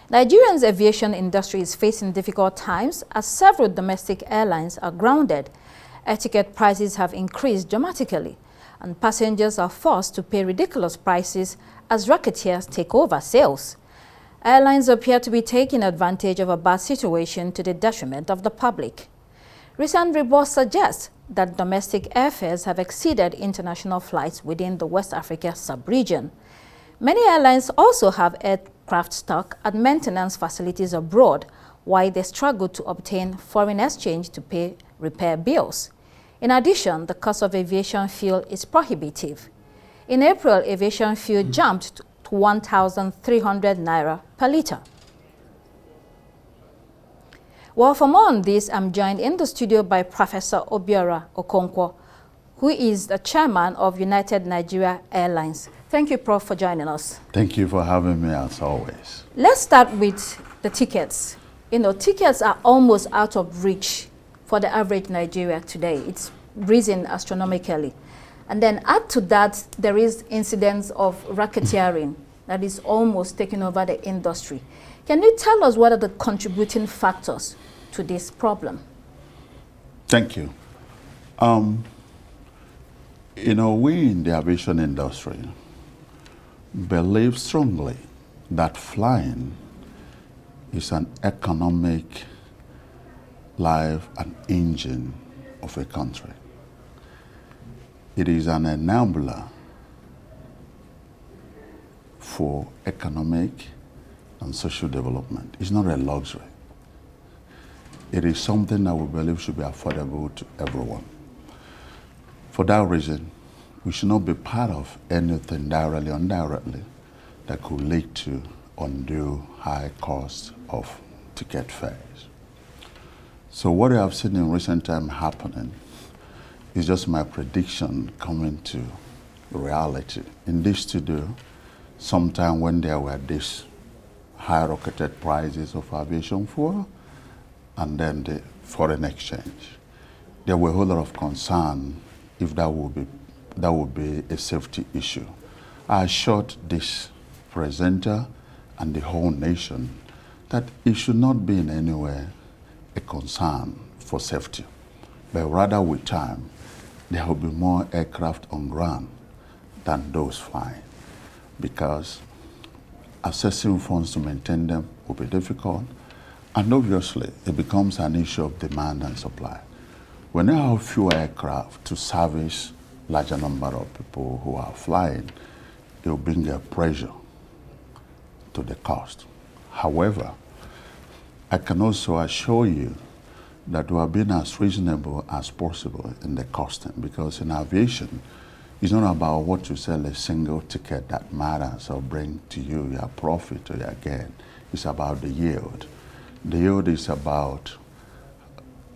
Nigeria's aviation industry is facing difficult times as several domestic airlines are grounded. Air ticket prices have increased dramatically, and passengers are forced to pay ridiculous prices as racketeers take over sales. Airlines appear to be taking advantage of a bad situation to the detriment of the public. Recent reports suggest that domestic airfares have exceeded international flights within the West Africa sub-region. Many airlines also have aircraft stock at maintenance facilities abroad, while they struggle to obtain foreign exchange to pay repair bills. In addition, the cost of aviation fuel is prohibitive. In April, aviation fuel jumped to 1,300 naira per litre. Well, for more on this, I'm joined in the studio by Professor Obiora Okonkwo, who is the chairman of United Nigeria Airlines. Thank you, Prof, for joining us. Thank you for having me, as always. Let's start with the tickets. You know, tickets are almost out of reach for the average Nigerian today. It's risen astronomically. And then add to that, there is incidents of racketeering that is almost taking over the industry. Can you tell us what are the contributing factors to this problem? Thank you. You know, we in the aviation industry believe strongly that flying is an economic life and engine of a country. It is an enabler for economic and social development. It's not a luxury. It is something that we believe should be affordable to everyone. For that reason, we should not be part of anything directly or indirectly that could lead to undue high costs of ticket fares. So what I have seen in recent time happening is just my prediction coming to reality. In this studio, sometime when there were these high-rocketed prices of aviation fuel and then the foreign exchange, there were a whole lot of concern if that would be a safety issue. I assured this presenter and the whole nation that it should not be in any way a concern for safety, but rather with time, there will be more aircraft on ground than those flying, because accessing funds to maintain them will be difficult, and obviously it becomes an issue of demand and supply. When you have fewer aircraft to service larger number of people who are flying, it will bring a pressure to the cost. However, I can also assure you that we have been as reasonable as possible in the costing, because in aviation, it's not about what you sell a single ticket that matters or bring to you your profit or your gain. It's about the yield. The yield is about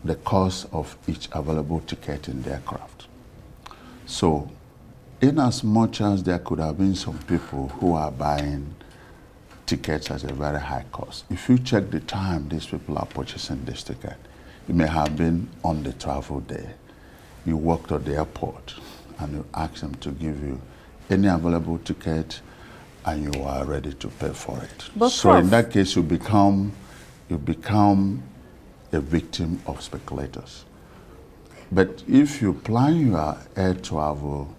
the cost of each available ticket in the aircraft. So, in as much as there could have been some people who are buying tickets at a very high cost, if you check the time these people are purchasing this ticket, it may have been on the travel day. You walked at the airport and you ask them to give you any available ticket and you are ready to pay for it. But so Prof, in that case, you become a victim of speculators. But if you plan your air travel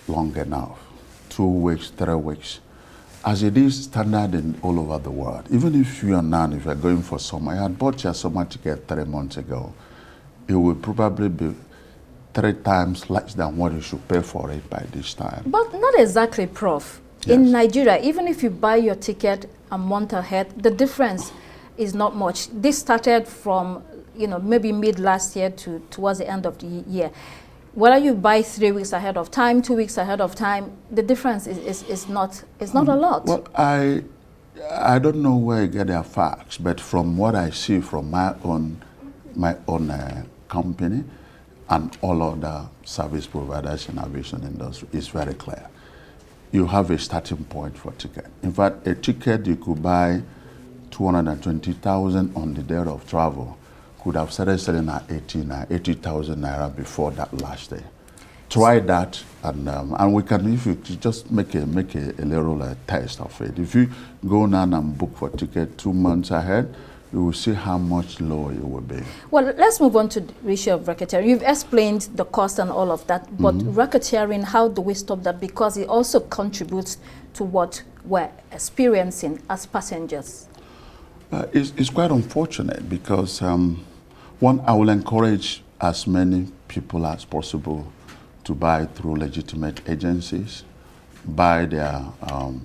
long enough, 2 weeks, 3 weeks, as it is standard in all over the world, even if you are now, if you're going for summer, you had bought your summer ticket 3 months ago, it will probably be 3 times less than what you should pay for it by this time. But not exactly, Prof. Yes. In Nigeria, even if you buy your ticket a month ahead, the difference is not much. This started from, you know, maybe mid last year to towards the end of the year. Whether you buy 3 weeks ahead of time, 2 weeks ahead of time, the difference is not a lot. Well, I don't know where you get their facts, but from what I see from my own company and all other service providers in aviation industry, it's very clear. You have a starting point for a ticket. In fact, a ticket you could buy 220,000 on the day of travel could have started selling at 80,000 naira before that last day. Try that, and we can, if you just make a little test of it. If you go now and book for ticket 2 months ahead, you will see how much lower it will be. Well, let's move on to the issue of racketeering. You've explained the cost and all of that, but racketeering, how do we stop that? Because it also contributes to what we're experiencing as passengers. It's quite unfortunate because, one, I will encourage as many people as possible to buy through legitimate agencies, buy their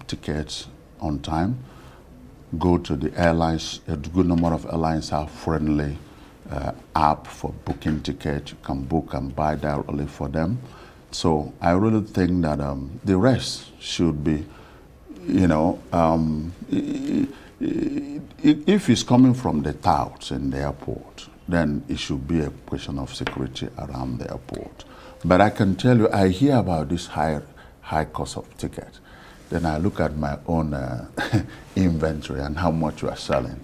tickets on time, go to the airlines. A good number of airlines have friendly app for booking tickets. You can book and buy directly for them. So I really think that the rest should be, you know, if it's coming from the touts in the airport, then it should be a question of security around the airport. But I can tell you, I hear about this high cost of tickets. Then I look at my own inventory and how much we are selling.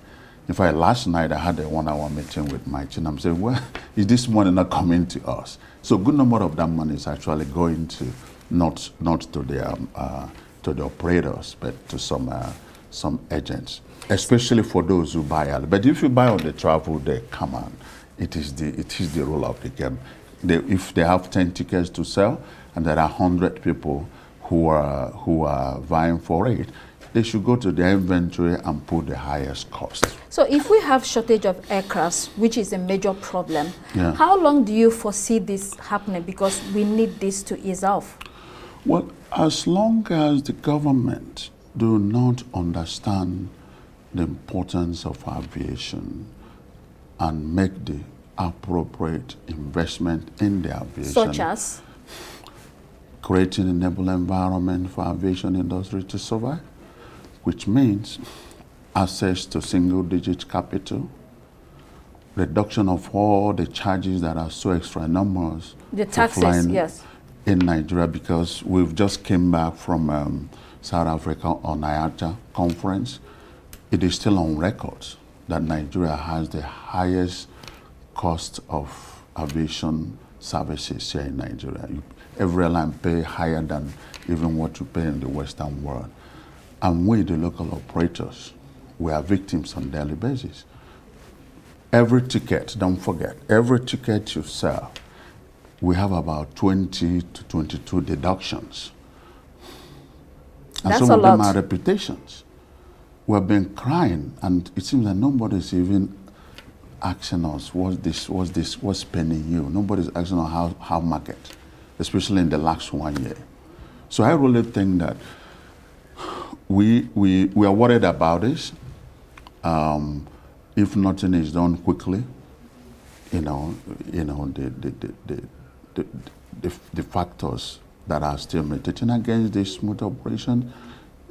In fact, last night I had a 1-hour meeting with my team. I'm saying, well, is this money not coming to us? So a good number of that money is actually going to not to the operators, but to some agents, especially for those who buy early. But if you buy on the travel day, come on, it is the rule of the game. If they have 10 tickets to sell and there are 100 people who are vying for it, they should go to their inventory and put the highest cost. So if we have shortage of aircrafts, which is a major problem, how long do you foresee this happening? Because we need this to ease off. Well, as long as the government do not understand the importance of aviation and make the appropriate investment in the aviation. Such as? Creating an enable environment for aviation industry to survive, which means access to single-digit capital, reduction of all the charges that are so extra enormous. The taxes, yes. In Nigeria, because we've just came back from South Africa on IATA conference. It is still on record that Nigeria has the highest cost of aviation services here in Nigeria. Every airline pay higher than even what you pay in the Western world. And we, the local operators, we are victims on a daily basis. Every ticket, don't forget, every ticket you sell, we have about 20 to 22 deductions. And That's some a of them lot. are reputations. We've been crying, and it seems that nobody's even asking us, what's paying you? Nobody's asking us how market, especially in the last 1 year. So I really think that we are worried about this. If nothing is done quickly, the factors that are still militating against this smooth operation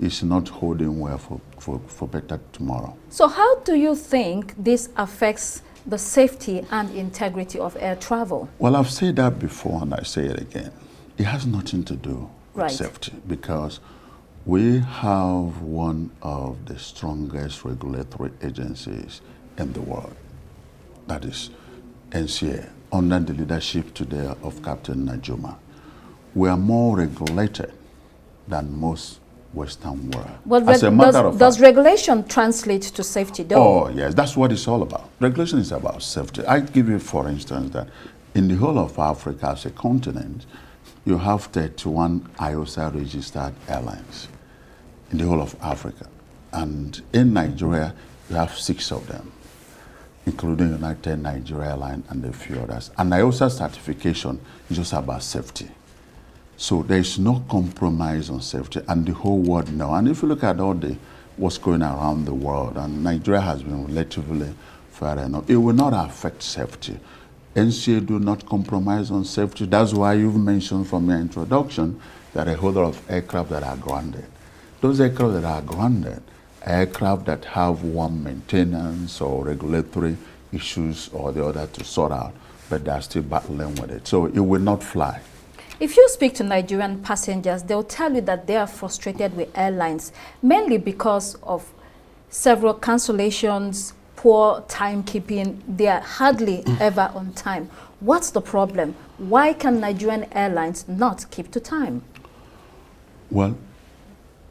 is not holding well for better tomorrow. So how do you think this affects the safety and integrity of air travel? Well, I've said that before and I say it again. It has nothing to do with safety, because we have one of the strongest regulatory agencies in the world. That is NCA, under the leadership today of Captain Najuma. We are more regulated than most Western world. Well, as a matter of fact, does regulation translate to safety though? Oh yes, that's what it's all about. Regulation is about safety. I give you, for instance, that in the whole of Africa as a continent, you have 31 IOSA registered airlines in the whole of Africa. And in Nigeria, you have 6 of them, including United Nigeria Airlines and a few others. And IOSA certification is just about safety. So there is no compromise on safety, and the whole world knows. And if you look at what's going around the world, and Nigeria has been relatively fair enough, it will not affect safety. NCA do not compromise on safety. That's why you've mentioned from your introduction that a whole lot of aircraft that are grounded. Those aircraft that are grounded are aircraft that have one maintenance or regulatory issues or the other to sort out, but they're still battling with it. So it will not fly. If you speak to Nigerian passengers, they'll tell you that they are frustrated with airlines, mainly because of several cancellations, poor timekeeping. They are hardly ever on time. What's the problem? Why can Nigerian Airlines not keep to time? Well,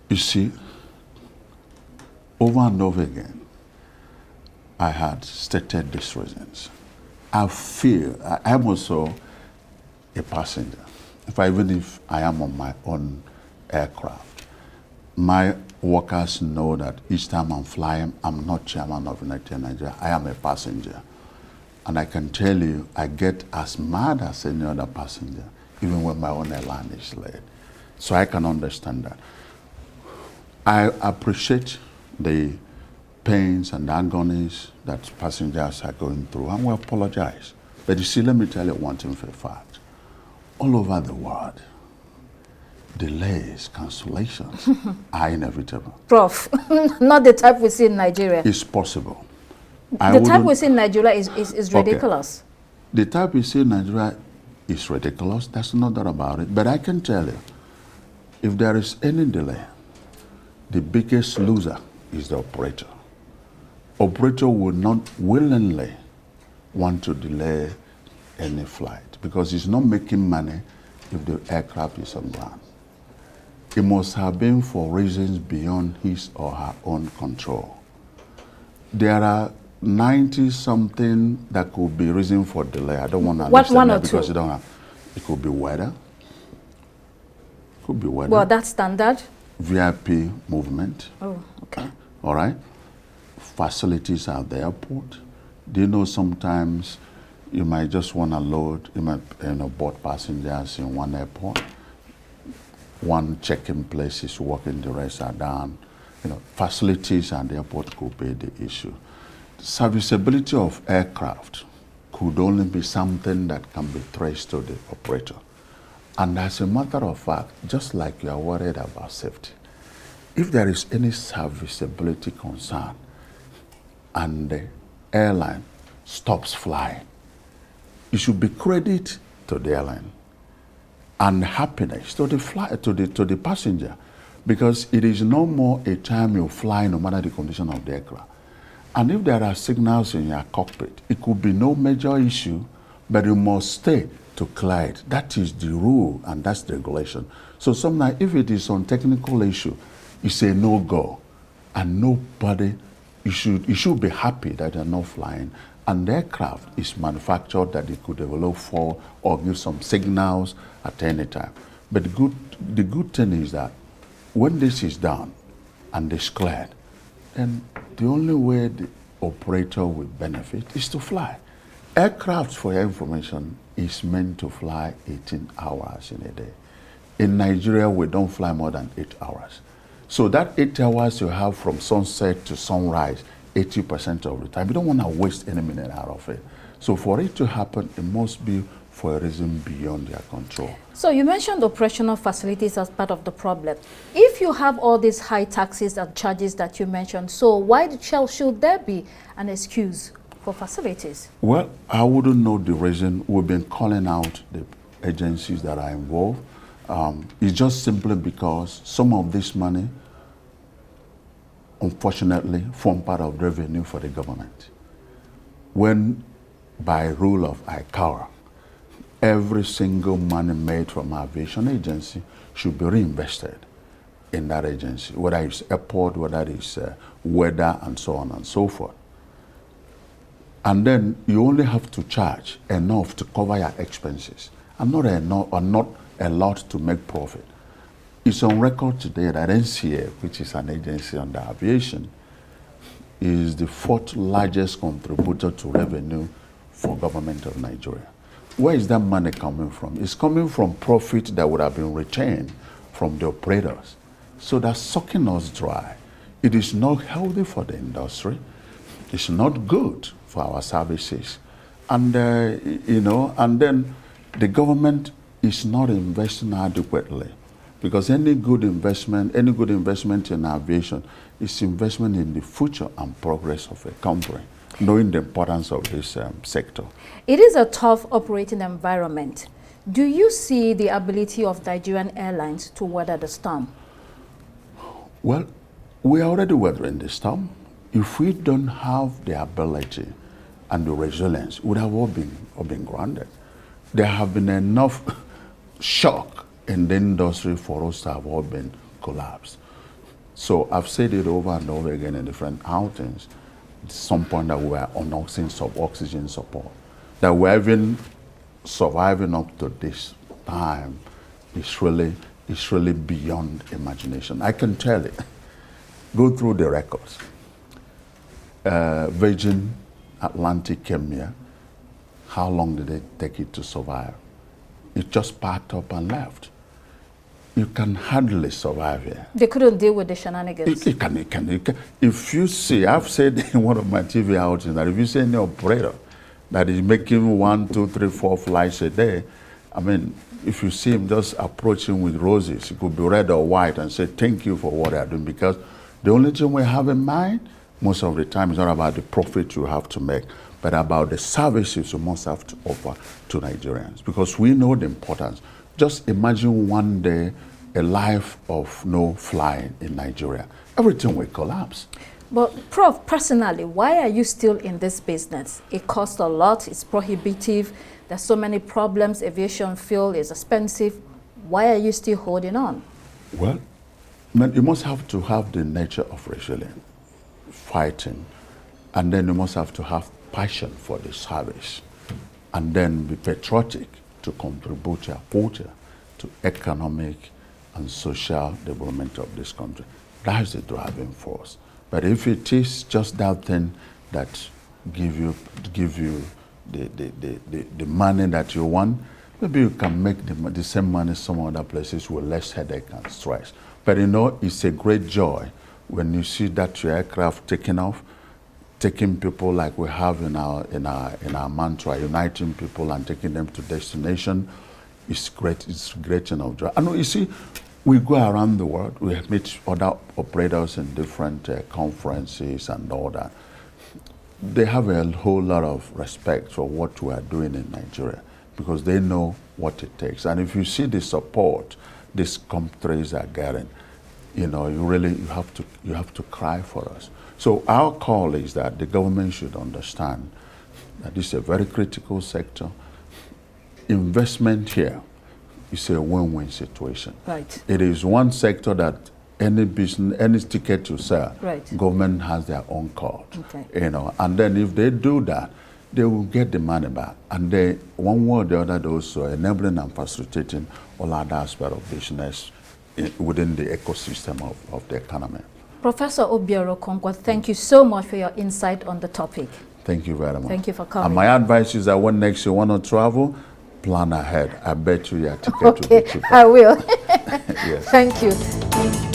you see, over and over again, I had stated these reasons. I feel I'm also a passenger. Even if I am on my own aircraft, my workers know that each time I'm flying, I'm not chairman of United Nigeria. I am a passenger. And I can tell you, I get as mad as any other passenger, even when my own airline is late. So I can understand that. I appreciate the pains and agonies that passengers are going through, and we apologize. But you see, let me tell you one thing for a fact. All over the world, delays, cancellations are inevitable. Prof, not the type we see in Nigeria. It's possible. The type we see in Nigeria is ridiculous. Okay. The type we see in Nigeria is ridiculous. There's no doubt about it. But I can tell you, if there is any delay, the biggest loser is the operator. Operator will not willingly want to delay any flight because he's not making money if the aircraft is on ground. It must have been for reasons beyond his or her own control. There are 90-something that could be reason for delay. I don't want to What one or because two? you don't have. It could be weather. Could be weather. Well, that's standard. VIP movement. Oh, okay. All right. Facilities at the airport. Do you know sometimes you might just want to load, you might board passengers in one airport. One check-in place is working, the rest are down. Facilities at the airport could be the issue. Serviceability of aircraft could only be something that can be traced to the operator. And as a matter of fact, just like you are worried about safety, if there is any serviceability concern and the airline stops flying, it should be credit to the airline and happiness to the passenger, because it is no more a time you fly no matter the condition of the aircraft. And if there are signals in your cockpit, it could be no major issue, but you must stay to clear it. That is the rule and that's the regulation. So sometimes if it is on technical issue, it's a no-go. And nobody, you should be happy that you're not flying. And the aircraft is manufactured that it could develop for or give some signals at any time. But the good thing is that when this is done and it's cleared, then the only way the operator will benefit is to fly. Aircraft, for your information, is meant to fly 18 hours in a day. In Nigeria, we don't fly more than 8 hours. So that 8 hours you have from sunset to sunrise, 80% of the time, you don't want to waste any minute out of it. So for it to happen, it must be for a reason beyond their control. So you mentioned operational facilities as part of the problem. If you have all these high taxes and charges that you mentioned, so why should there be an excuse for facilities? Well, I wouldn't know the reason. We've been calling out the agencies that are involved. It's just simply because some of this money, unfortunately, form part of revenue for the government. When, by rule of ICAO, every single money made from our aviation agency should be reinvested in that agency, whether it's airport, whether it's weather, and so on and so forth. And then you only have to charge enough to cover your expenses, and not a lot to make profit. It's on record today that NCA, which is an agency under aviation, is the 4th largest contributor to revenue for government of Nigeria. Where is that money coming from? It's coming from profit that would have been retained from the operators. So that's sucking us dry. It is not healthy for the industry. It's not good for our services. And, and then the government is not investing adequately, because any good investment in aviation is investment in the future and progress of a country, knowing the importance of this sector. It is a tough operating environment. Do you see the ability of Nigerian Airlines to weather the storm? Well, we are already weathering the storm. If we don't have the ability and the resilience, it would have all been grounded. There have been enough shock in the industry for us to have all been collapsed. So I've said it over and over again in different outings. At some point that we were on oxygen support, that we're even surviving up to this time is really beyond imagination. I can tell it. Go through the records. Virgin Atlantic came here. How long did it take it to survive? It just packed up and left. You can hardly survive here. They couldn't deal with the shenanigans. It can. If you see, I've said in one of my TV outings that if you see any operator that is making 1, 2, 3, 4 flights a day, I mean, if you see him just approaching with roses, it could be red or white, and say thank you for what they're doing, because the only thing we have in mind most of the time is not about the profit you have to make, but about the services you must have to offer to Nigerians, because we know the importance. Just imagine one day a life of no flying in Nigeria. Everything will collapse. But Prof, personally, why are you still in this business? It costs a lot, it's prohibitive, there's so many problems, aviation fuel is expensive. Why are you still holding on? Well, man, you must have to have the nature of resilience, fighting, and then you must have to have passion for the service, and then be patriotic to contribute your quota to economic and social development of this country. That is the driving force. But if it is just that thing that give you the money that you want, maybe you can make the same money some other places with less headache and stress. But you know, it's a great joy when you see that your aircraft taking off, taking people like we have in our mantra, uniting people and taking them to destination. It's great. It's great enough joy. I know. You see, we go around the world. We meet other operators in different conferences and all that. They have a whole lot of respect for what we are doing in Nigeria, because they know what it takes. And if you see the support these countries are getting, you know, you have to cry for us. So our call is that the government should understand that this is a very critical sector. Investment here is a win-win situation. Right. It is one sector that any business, any ticket you sell, right, government has their own card. Okay. You know, and then if they do that, they will get the money back. And they, one way or the other, they're also enabling and facilitating all other aspects of business within the ecosystem of the economy. Professor Obiora Okonkwo, thank you so much for your insight on the topic. Thank you very much. Thank you for coming. And my advice is that when next you want to travel, plan ahead. I bet you your ticket will be cheaper. I will. Yes. Thank you.